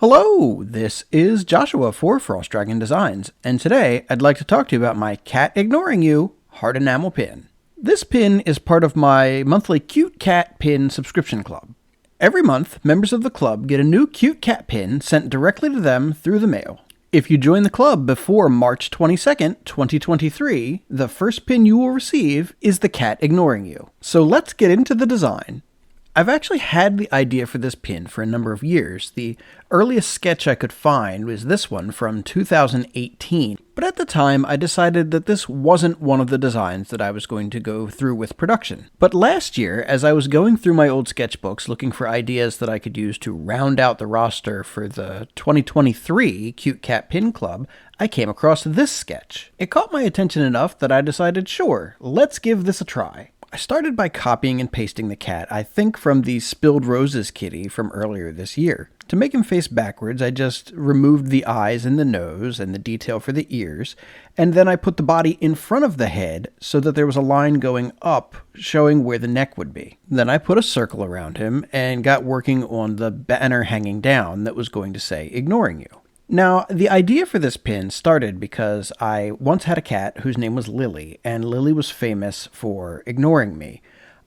Hello, this is Joshua for Frost Dragon Designs, and today I'd like to talk to you about my Cat Ignoring You Heart Enamel pin. This pin is part of my monthly Cute Cat Pin subscription club. Every month, members of the club get a new cute cat pin sent directly to them through the mail. If you join the club before March 22nd, 2023, the first pin you will receive is the Cat Ignoring You. So let's get into the design. I've actually had the idea for this pin for a number of years. The earliest sketch I could find was this one from 2018, but at the time I decided that this wasn't one of the designs that I was going to go through with production. But last year, as I was going through my old sketchbooks looking for ideas that I could use to round out the roster for the 2023 Cute Cat Pin Club, I came across this sketch. It caught my attention enough that I decided, sure, let's give this a try. I started by copying and pasting the cat, I think from the Spilled Roses kitty from earlier this year. To make him face backwards, I just removed the eyes and the nose and the detail for the ears, and then I put the body in front of the head so that there was a line going up showing where the neck would be. Then I put a circle around him and got working on the banner hanging down that was going to say, "Ignoring You." Now, the idea for this pin started because I once had a cat whose name was Lily, and Lily was famous for ignoring me.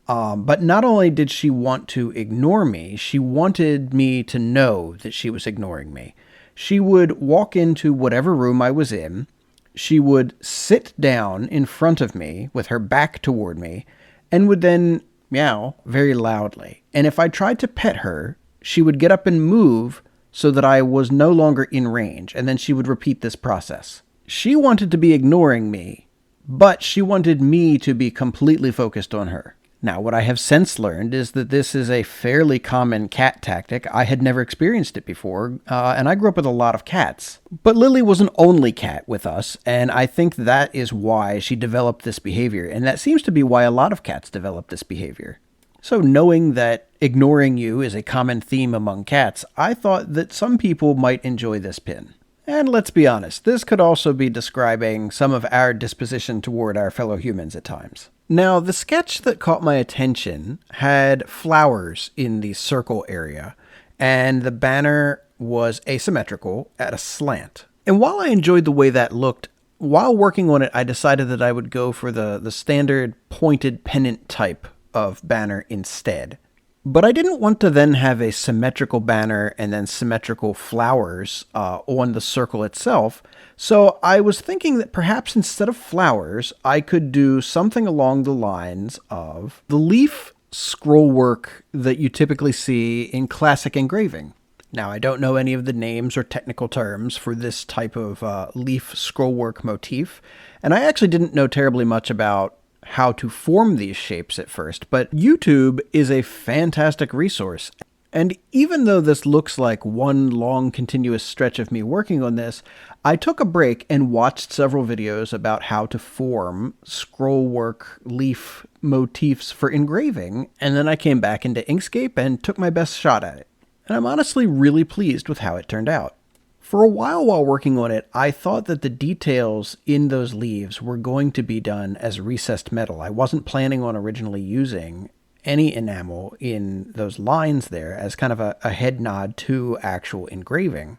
But not only did she want to ignore me, she wanted me to know that she was ignoring me. She would walk into whatever room I was in, she would sit down in front of me with her back toward me, and would then meow very loudly. And if I tried to pet her, she would get up and move so that I was no longer in range, and then she would repeat this process. She wanted to be ignoring me, but she wanted me to be completely focused on her. Now, what I have since learned is that this is a fairly common cat tactic. I had never experienced it before, and I grew up with a lot of cats. But Lily was an only cat with us, and I think that is why she developed this behavior, and that seems to be why a lot of cats develop this behavior. So knowing that ignoring you is a common theme among cats, I thought that some people might enjoy this pin. And let's be honest, this could also be describing some of our disposition toward our fellow humans at times. Now, the sketch that caught my attention had flowers in the circle area, and the banner was asymmetrical at a slant. And while I enjoyed the way that looked, while working on it, I decided that I would go for the standard pointed pennant type of banner instead. But I didn't want to then have a symmetrical banner and then symmetrical flowers on the circle itself, so I was thinking that perhaps instead of flowers, I could do something along the lines of the leaf scroll work that you typically see in classic engraving. Now, I don't know any of the names or technical terms for this type of leaf scrollwork motif, and I actually didn't know terribly much about how to form these shapes at first, but YouTube is a fantastic resource. And even though this looks like one long continuous stretch of me working on this, I took a break and watched several videos about how to form scrollwork leaf motifs for engraving, and then I came back into Inkscape and took my best shot at it. And I'm honestly really pleased with how it turned out. For a while working on it, I thought that the details in those leaves were going to be done as recessed metal. I wasn't planning on originally using any enamel in those lines there as kind of a head nod to actual engraving.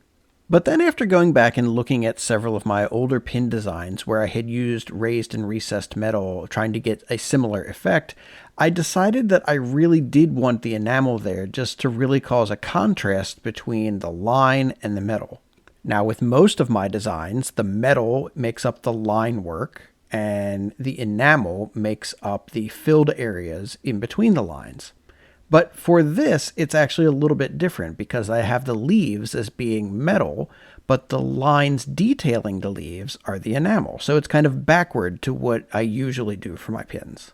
But then after going back and looking at several of my older pin designs where I had used raised and recessed metal trying to get a similar effect, I decided that I really did want the enamel there just to really cause a contrast between the line and the metal. Now, with most of my designs, the metal makes up the line work, and the enamel makes up the filled areas in between the lines. But for this, it's actually a little bit different because I have the leaves as being metal, but the lines detailing the leaves are the enamel. So it's kind of backward to what I usually do for my pins.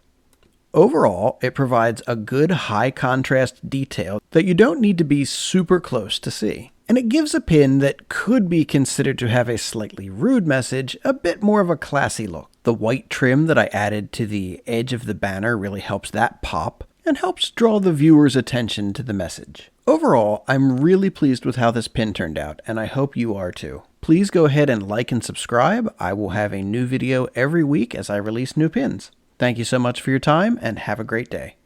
Overall, it provides a good high contrast detail that you don't need to be super close to see. And it gives a pin that could be considered to have a slightly rude message a bit more of a classy look. The white trim that I added to the edge of the banner really helps that pop and helps draw the viewer's attention to the message. Overall, I'm really pleased with how this pin turned out, and I hope you are too. Please go ahead and like and subscribe. I will have a new video every week as I release new pins. Thank you so much for your time, and have a great day.